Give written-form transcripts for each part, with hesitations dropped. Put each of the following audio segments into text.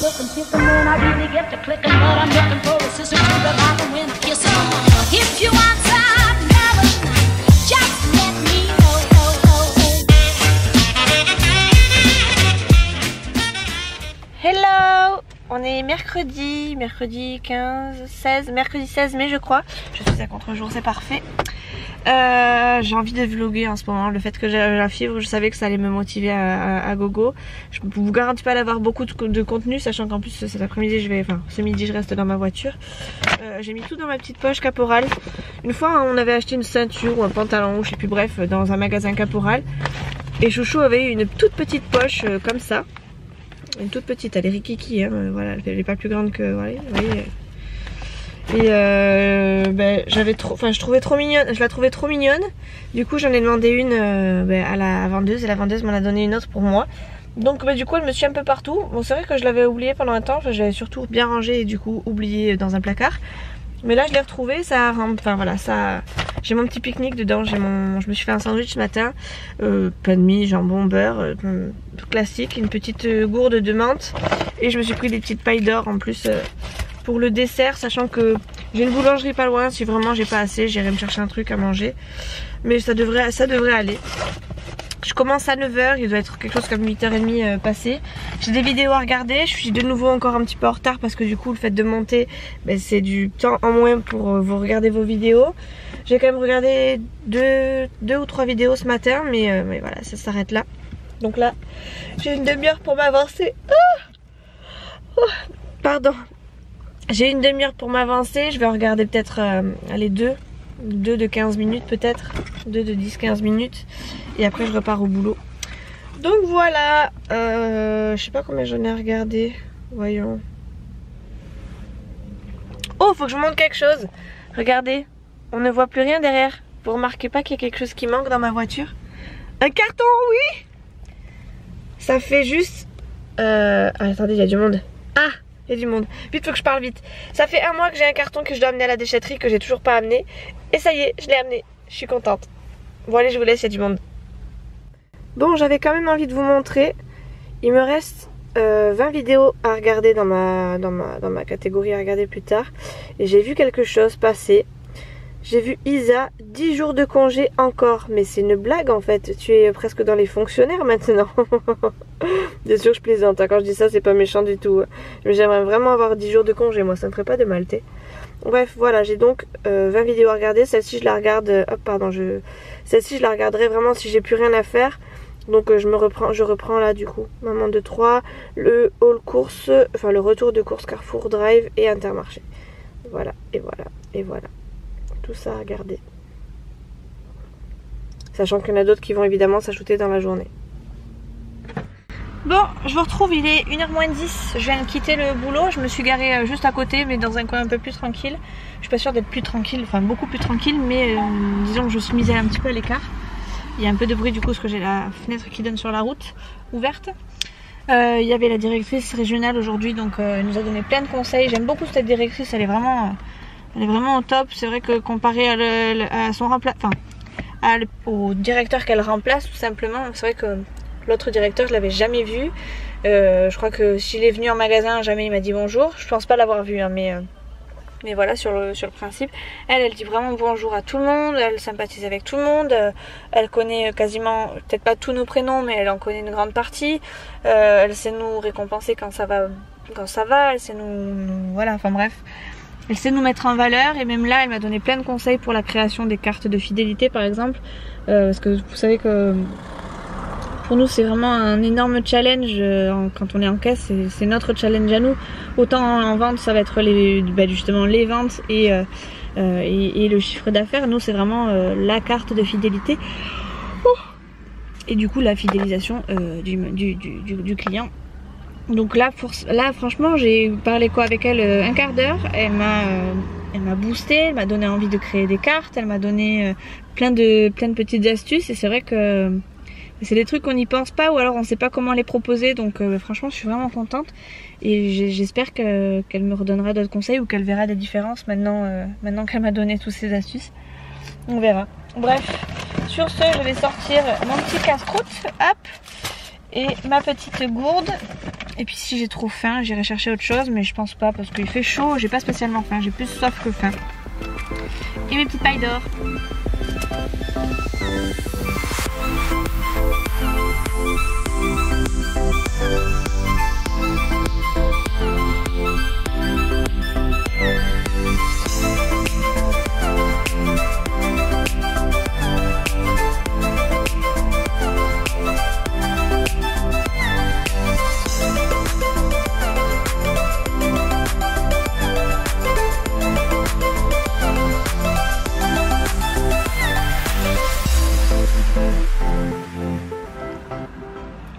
looking, kissing when I really get to clicking, but I'm looking for a sister to the bottom when I kiss her. If you want some loving, just let me know. Hello! On est mercredi 16 mai je crois. Je suis à contre-jour, c'est parfait. J'ai envie de vlogger en ce moment. Le fait que j'ai la fibre, je savais que ça allait me motiver à gogo. Je vous garantis pas d'avoir beaucoup de contenu, sachant qu'en plus cet après-midi ce midi je reste dans ma voiture. J'ai mis tout dans ma petite poche Caporal. Une fois on avait acheté une ceinture ou un pantalon, je sais plus, bref, dans un magasin Caporal. Et Chouchou avait une toute petite poche comme ça. Une toute petite, elle est rikiki, hein, voilà, elle est pas plus grande que, voilà, vous voyez. Et je trouvais trop mignonne, je la trouvais trop mignonne. Du coup j'en ai demandé une à la vendeuse, et la vendeuse m'en a donné une autre pour moi. Donc du coup elle me suit un peu partout. Bon, c'est vrai que je l'avais oubliée pendant un temps, j'avais surtout bien rangé et du coup oublié dans un placard. Mais là je l'ai retrouvée, ça, enfin voilà, ça, j'ai mon petit pique-nique dedans, je me suis fait un sandwich ce matin, pain de mie, jambon, beurre, tout classique, une petite gourde de menthe, et je me suis pris des petites pailles d'or en plus pour le dessert, sachant que j'ai une boulangerie pas loin, si vraiment j'ai pas assez, j'irai me chercher un truc à manger, mais ça devrait aller. Je commence à 9 h, il doit être quelque chose comme 8 h 30 passé. J'ai des vidéos à regarder, je suis de nouveau encore un petit peu en retard parce que du coup le fait de monter, c'est du temps en moins pour vous regarder vos vidéos. J'ai quand même regardé deux ou trois vidéos ce matin, mais voilà, ça s'arrête là. Donc là, j'ai une demi-heure pour m'avancer. Pardon. J'ai une demi-heure pour m'avancer, je vais en regarder peut-être allez, deux de 15 minutes peut-être, 2 de 10-15 minutes, et après je repars au boulot. Donc voilà, je sais pas combien j'en ai regardé, voyons. Oh, faut que je vous montre quelque chose. Regardez, on ne voit plus rien derrière. Vous remarquez pas qu'il y a quelque chose qui manque dans ma voiture? Un carton, oui. Ça fait juste... attendez, il y a du monde. Ah, il y a du monde. Vite, faut que je parle vite. Ça fait 1 mois que j'ai un carton que je dois amener à la déchetterie, que j'ai toujours pas amené. Et ça y est, je l'ai amené. Je suis contente. Bon allez, je vous laisse, il y a du monde. Bon, j'avais quand même envie de vous montrer. Il me reste 20 vidéos à regarder dans ma catégorie à regarder plus tard. Et j'ai vu quelque chose passer. J'ai vu Isa, 10 jours de congé encore. Mais c'est une blague en fait. Tu es presque dans les fonctionnaires maintenant. Bien sûr, je plaisante. Quand je dis ça, c'est pas méchant du tout. Mais j'aimerais vraiment avoir 10 jours de congé. Moi, ça me ferait pas de mal, t'es. Bref, voilà, j'ai donc 20 vidéos à regarder. Celle-ci, je la regarde. Celle-ci, je la regarderai vraiment si j'ai plus rien à faire. Donc, je reprends là, du coup. Maman de 3, le haul course, enfin, le retour de course Carrefour Drive et Intermarché. Voilà, et voilà, et voilà. Tout ça à regarder. Sachant qu'il y en a d'autres qui vont évidemment s'ajouter dans la journée. Bon, je vous retrouve, il est 1h moins 10, je viens de quitter le boulot, je me suis garée juste à côté mais dans un coin un peu plus tranquille. Je suis pas sûre d'être plus tranquille, enfin beaucoup plus tranquille, mais disons que je suis mise un petit peu à l'écart. Il y a un peu de bruit du coup parce que j'ai la fenêtre qui donne sur la route ouverte. Il y avait la directrice régionale aujourd'hui, donc elle nous a donné plein de conseils. J'aime beaucoup cette directrice, elle est vraiment au top. C'est vrai que comparé à son remplaçant, enfin au directeur qu'elle remplace tout simplement, c'est vrai que l'autre directeur, je l'avais jamais vu. Je crois que s'il est venu en magasin, jamais il m'a dit bonjour. Je pense pas l'avoir vu, hein, mais voilà, sur le principe. Elle dit vraiment bonjour à tout le monde. Elle sympathise avec tout le monde. Elle connaît quasiment, peut-être pas tous nos prénoms, mais elle en connaît une grande partie. Elle sait nous récompenser quand ça va. Elle sait nous... Voilà, enfin bref. Elle sait nous mettre en valeur. Et même là, elle m'a donné plein de conseils pour la création des cartes de fidélité, par exemple. Parce que vous savez que... Pour nous, c'est vraiment un énorme challenge quand on est en caisse, c'est notre challenge à nous. Autant en vente, ça va être justement les ventes et le chiffre d'affaires. Nous, c'est vraiment la carte de fidélité. Et du coup, la fidélisation du client. Donc là, franchement, j'ai parlé avec elle un quart d'heure. Elle m'a boosté, elle m'a donné envie de créer des cartes, elle m'a donné plein de petites astuces. Et c'est vrai que c'est des trucs qu'on n'y pense pas ou alors on sait pas comment les proposer, donc franchement je suis vraiment contente et j'espère qu'elle me redonnera d'autres conseils ou qu'elle verra des différences maintenant qu'elle m'a donné toutes ces astuces. On verra. Bref, sur ce, je vais sortir mon petit casse-croûte, hop, et ma petite gourde Et puis si j'ai trop faim, j'irai chercher autre chose, mais je pense pas parce qu'il fait chaud, j'ai pas spécialement faim, j'ai plus soif que faim. Et mes petites pailles d'or.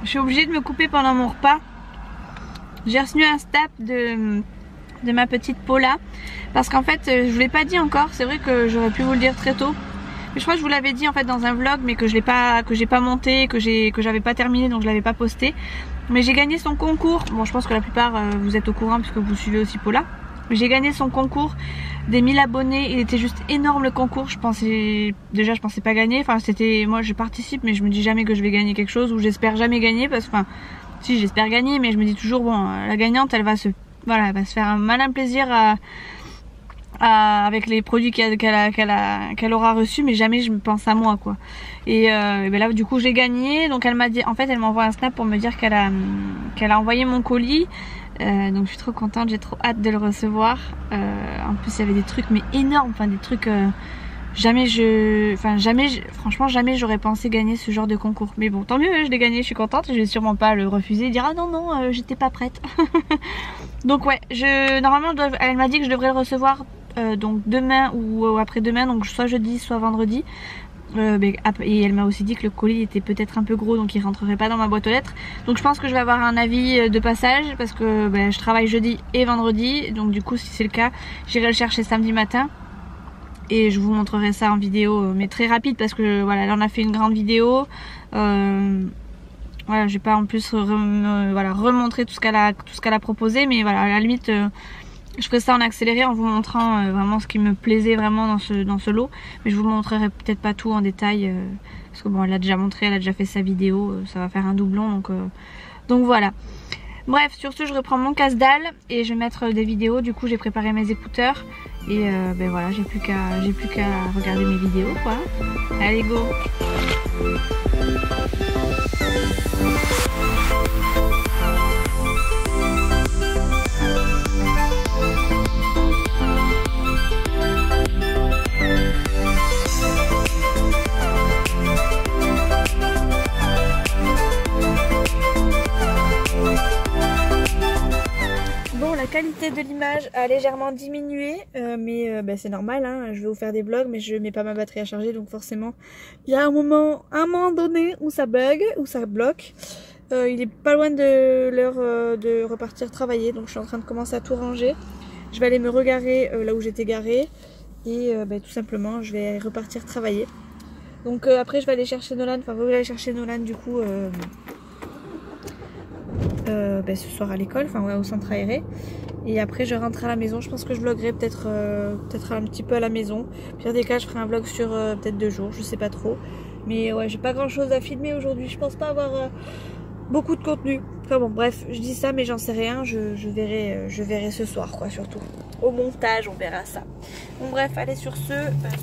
Je suis obligée de me couper pendant mon repas. J'ai reçu un snap de ma petite Paula parce qu'en fait je vous l'ai pas dit encore, c'est vrai que j'aurais pu vous le dire très tôt, mais je crois que je vous l'avais dit en fait dans un vlog, mais que j'ai pas monté, que j'avais pas terminé, donc je l'avais pas posté. Mais j'ai gagné son concours. Bon, je pense que la plupart vous êtes au courant puisque vous suivez aussi Paula. J'ai gagné son concours des 1000 abonnés, il était juste énorme le concours. Je pensais pas gagner, enfin c'était, moi je participe mais je me dis jamais que je vais gagner quelque chose, ou j'espère jamais gagner, parce que enfin si j'espère gagner, mais je me dis toujours bon, la gagnante elle va se faire un malin plaisir avec les produits qu'elle aura reçus, mais jamais je me pense à moi quoi. Et ben là du coup j'ai gagné, donc elle m'a dit, en fait elle m'envoie un snap pour me dire qu'elle a envoyé mon colis. Donc je suis trop contente, j'ai trop hâte de le recevoir. En plus il y avait des trucs mais énormes, enfin des trucs franchement jamais j'aurais pensé gagner ce genre de concours. Mais bon, tant mieux, je l'ai gagné, je suis contente, je vais sûrement pas le refuser et dire ah non j'étais pas prête. Donc ouais, normalement elle m'a dit que je devrais le recevoir donc demain ou après-demain, donc soit jeudi soit vendredi. Et elle m'a aussi dit que le colis était peut-être un peu gros, donc il rentrerait pas dans ma boîte aux lettres. Donc je pense que je vais avoir un avis de passage, parce que je travaille jeudi et vendredi. Donc du coup si c'est le cas, j'irai le chercher samedi matin. Et je vous montrerai ça en vidéo, mais très rapide, parce que voilà, là on a fait une grande vidéo. Voilà, je vais pas en plus remontrer tout ce qu'elle a proposé, mais voilà, à la limite je ferai ça en accéléré en vous montrant vraiment ce qui me plaisait vraiment dans ce lot. Mais je vous montrerai peut-être pas tout en détail, parce que bon, elle l'a déjà montré, elle a déjà fait sa vidéo, ça va faire un doublon, donc voilà. Bref, sur ce je reprends mon casse-dalle et je vais mettre des vidéos. Du coup j'ai préparé mes écouteurs et voilà, j'ai plus qu'à regarder mes vidéos quoi. Allez go. La qualité de l'image a légèrement diminué, mais c'est normal, hein, je vais vous faire des vlogs, mais je mets pas ma batterie à charger, donc forcément il y a un moment donné où ça bug, où ça bloque. Il est pas loin de l'heure de repartir travailler, donc je suis en train de commencer à tout ranger. Je vais aller me regarer là où j'étais garée et tout simplement je vais repartir travailler. Donc après je vais aller chercher Nolan, enfin vous allez aller chercher Nolan du coup ce soir à l'école, enfin ouais, au centre aéré. Et après je rentre à la maison, je pense que je vloggerai peut-être un petit peu à la maison. Pire des cas je ferai un vlog sur peut-être 2 jours, je sais pas trop. Mais ouais, j'ai pas grand chose à filmer aujourd'hui, je pense pas avoir beaucoup de contenu. Enfin bon bref, je dis ça mais j'en sais rien, je verrai ce soir quoi, surtout. Au montage on verra ça. Bon bref, allez sur ce,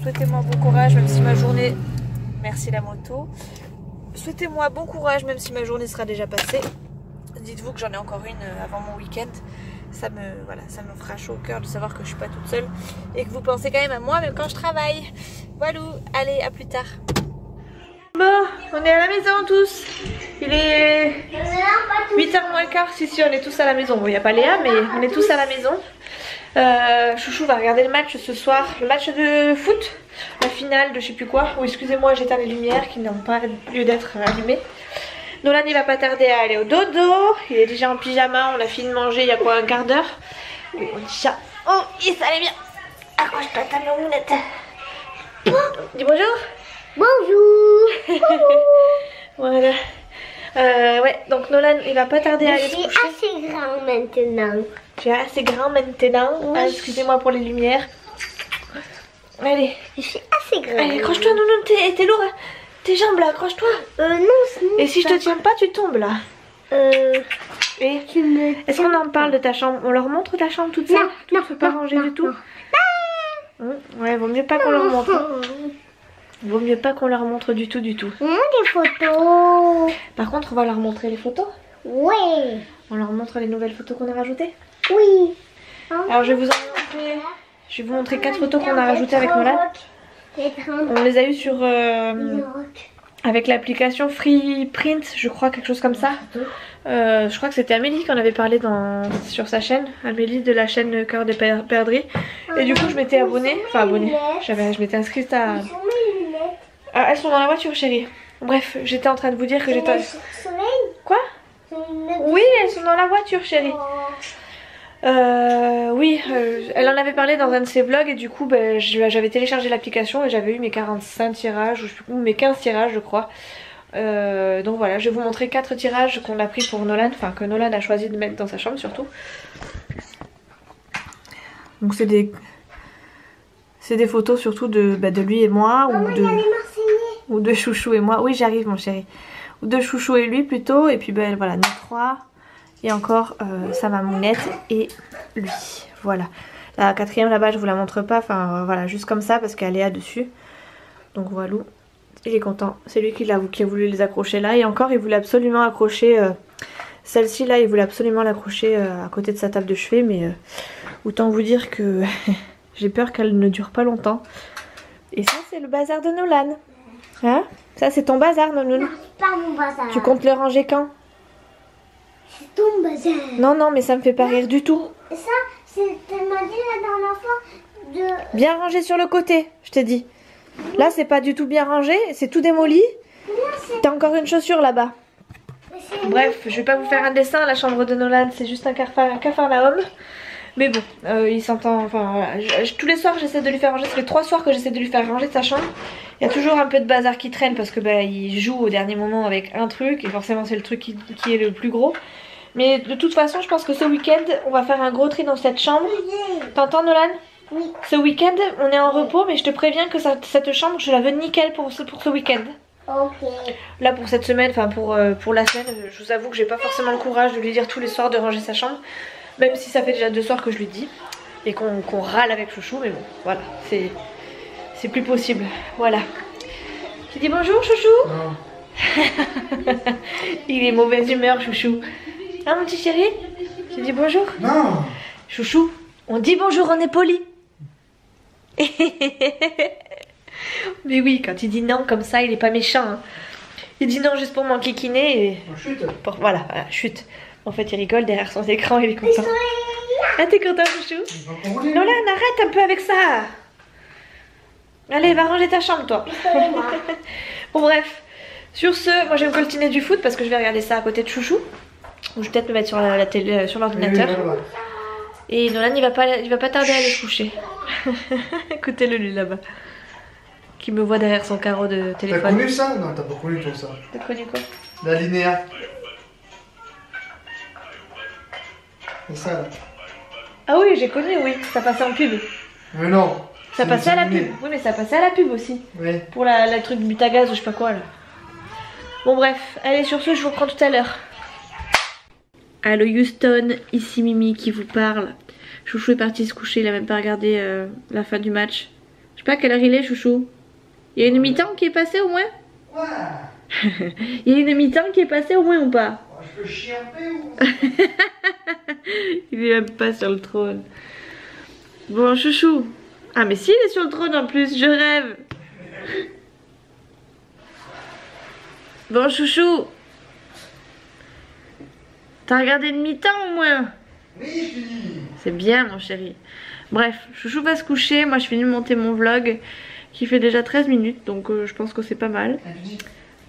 souhaitez-moi bon courage même si ma journée... Merci la moto. Souhaitez-moi bon courage même si ma journée sera déjà passée. Dites-vous que j'en ai encore une avant mon week-end. Ça me fera chaud au cœur de savoir que je suis pas toute seule et que vous pensez quand même à moi même quand je travaille. Voilà, allez, à plus tard. Bon, on est à la maison tous. Il est 8h moins quart. Si, on est tous à la maison. Bon, il n'y a pas Léa, mais on est tous à la maison. Chouchou va regarder le match ce soir. Le match de foot. La finale de je sais plus quoi. Oh, excusez-moi, j'éteins les lumières qui n'ont pas lieu d'être allumées. Nolan il va pas tarder à aller au dodo. Il est déjà en pyjama. On a fini de manger il y a quoi, un quart d'heure. Oui, on dit ça. Oh, il s'allait bien. Accroche-toi ta mamounette. Dis bonjour. Bonjour. Voilà. Ouais, donc Nolan il va pas tarder à aller se coucher. Je suis assez grand maintenant. Tu es assez grand maintenant. Oui. Ah, excusez-moi pour les lumières. Allez. Je suis assez grand. Allez, accroche-toi, Nounou, t'es lourd. Tes jambes là, accroche-toi. Non, et si je te tiens pas, tu tombes là. Et est-ce qu'on en parle de ta chambre? On leur montre ta chambre toute seule? Non, C'est pas rangé du tout. Ouais, vaut mieux pas qu'on leur montre. Vaut mieux pas qu'on leur montre du tout. Des photos. Par contre, on va leur montrer les photos. Oui. On leur montre les nouvelles photos qu'on a rajoutées. Oui. Alors je vais vous montrer 4 photos qu'on a rajoutées avec Nolan. On les a eues sur avec l'application Free Print, je crois, quelque chose comme ça. Je crois que c'était Amélie qui en avait parlé sur sa chaîne, Amélie de la chaîne Cœur des Perdrix. Et du coup je m'étais abonnée, je m'étais inscrite à... Ah, elles sont dans la voiture chérie. Bref, j'étais en train de vous dire que j'étais... Quoi? Oui, elles sont dans la voiture chérie. Oui, elle en avait parlé dans un de ses vlogs et du coup j'avais téléchargé l'application et j'avais eu mes 45 tirages, ou mes 15 tirages je crois. Donc voilà, je vais vous montrer 4 tirages qu'on a pris pour Nolan, enfin que Nolan a choisi de mettre dans sa chambre surtout. Donc c'est des photos surtout de lui et moi, ou de Chouchou et moi. Oui j'arrive mon chéri. Ou de Chouchou et lui plutôt, et puis voilà, nous 3. Et encore sa mamounette et lui. Voilà. La 4e là-bas je vous la montre pas. Enfin voilà, juste comme ça parce qu'elle est là-dessus. Donc voilà. Il est content. C'est lui qui a voulu les accrocher là. Et encore il voulait absolument accrocher celle-ci là. Il voulait absolument l'accrocher à côté de sa table de chevet. Mais autant vous dire que j'ai peur qu'elle ne dure pas longtemps. Et ça c'est le bazar de Nolan. Hein? Ça c'est ton bazar Nolan. Non, c'est pas mon bazar. Tu comptes le ranger quand? C'est ton bazar. Non, mais ça me fait pas rire du tout. Ça, c'est tellement dit la dernière fois de... Bien rangé sur le côté, je t'ai dit. Là, c'est pas du tout bien rangé, c'est tout démoli. T'as encore une chaussure là-bas. Bref, je vais pas vous faire un dessin. La chambre de Nolan, c'est juste un cafarnaum. Mais bon, il s'entend. Enfin, voilà. Tous les soirs, j'essaie de lui faire ranger. Ça fait 3 soirs que j'essaie de lui faire ranger sa chambre. Il y a toujours un peu de bazar qui traîne parce que il joue au dernier moment avec un truc et forcément c'est le truc qui est le plus gros. Mais de toute façon, je pense que ce week-end, on va faire un gros tri dans cette chambre. T'entends Nolan? Oui. Ce week-end, on est en repos, mais je te préviens que cette chambre, je la veux nickel pour ce week-end. Ok. Là pour cette semaine, enfin pour la semaine, je vous avoue que j'ai pas forcément le courage de lui dire tous les soirs de ranger sa chambre. Même si ça fait déjà 2 soirs que je lui dis. Et qu'on râle avec Chouchou, mais bon, voilà, c'est plus possible. Voilà. Tu dis bonjour Chouchou? Non. Il est mauvaise humeur Chouchou. Hein mon petit chéri? Tu dis bonjour? Non. Chouchou, on dit bonjour, on est poli. Mais oui, quand il dit non comme ça, il est pas méchant. Hein. Il dit non juste pour m'enquiquiner et... Oh, chute. Voilà, chute. En fait, il rigole derrière son écran, il est content. Ah, t'es content, Chouchou? Nolan, arrête un peu avec ça. Allez, va ranger ta chambre, toi. Bon, bref. Sur ce, moi, je vais me coltiner du foot parce que je vais regarder ça à côté de Chouchou. Ou je vais peut-être me mettre sur la télé, sur l'ordinateur. Et Nolan, il va pas tarder à aller se coucher. Écoutez-le, lui, là-bas. Qui me voit derrière son carreau de téléphone. T'as connu ça? Non, t'as pas connu tout ça. T'as connu quoi? La linéa. C'est ça là. Ah oui, j'ai connu, oui. Ça passait en pub. Mais non. Ça passait à la pub. Oui, mais ça passait à la pub aussi. Oui. Pour la truc but à gaz ou je sais pas quoi là. Bon bref, allez sur ce, je vous reprends tout à l'heure. Allo Houston, ici Mimi qui vous parle. Chouchou est parti se coucher, il a même pas regardé la fin du match. Je sais pas à quelle heure il est Chouchou. Il y a une mi-temps qui est passée au moins? Ouais. Il y a une mi-temps qui est passée au moins ou pas? Je peux chier un peu ou... Il est même pas sur le trône. Bon Chouchou. Ah mais si, il est sur le trône en plus, je rêve. Bon Chouchou. T'as regardé une mi-temps au moins? Oui, je finis. C'est bien mon chéri. Bref, Chouchou va se coucher. Moi je finis de monter mon vlog qui fait déjà 13 minutes. Donc je pense que c'est pas mal.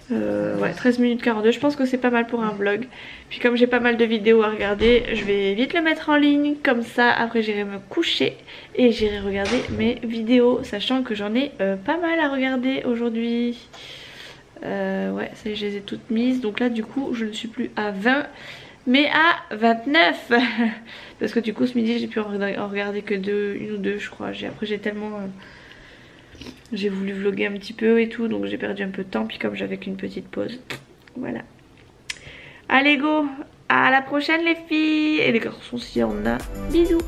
Ouais, 13 minutes 42. Je pense que c'est pas mal pour un vlog. Puis comme j'ai pas mal de vidéos à regarder, je vais vite le mettre en ligne. Comme ça après j'irai me coucher et j'irai regarder mes vidéos. Sachant que j'en ai pas mal à regarder aujourd'hui. Ouais, ça y est, je les ai toutes mises. Donc là du coup je ne suis plus à 20 mais à 29. Parce que du coup ce midi j'ai pu en regarder que une ou deux je crois. Après j'ai tellement... j'ai voulu vlogger un petit peu et tout, donc j'ai perdu un peu de temps. Puis comme j'avais qu'une petite pause, voilà. Allez go, À la prochaine les filles et les garçons s'il y en a. Bisous.